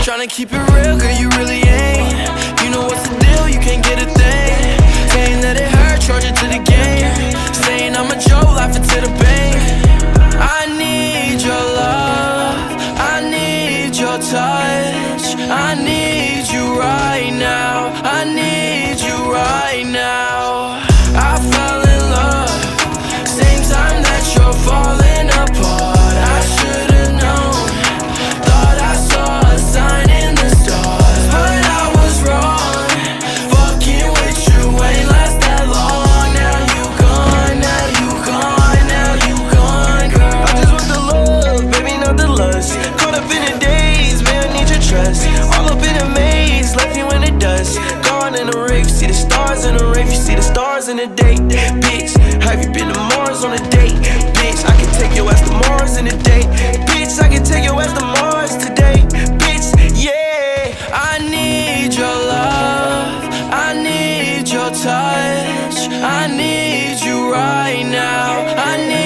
Tryna keep it real, girl, you really ain't. You know what's the deal, you can't get a thing. Saying that it hurt, charge it to the game. Saying I'm a joke, laughing to the bank. I need your love, I need your touch. I need you right now, I need you right now. I fell in love, same time that you're falling apart. I should've known, thought I saw a sign in the stars, but I was wrong. Fucking with you ain't last that long. Now you gone, now you gone, now you gone, girl. I just want the love, baby, not the lust. Caught up in the days, man, I need your trust. All up in a maze, left you in the dust. Gone in the rave, see the stars in the rave, you see the stars in the day. Bitch, have you been to Mars on a date? Bitch, I can take your ass to Mars in a day. Bitch, I can take your ass to Mars today. Bitch, yeah. I need your love, I need your touch. I need you right now, I need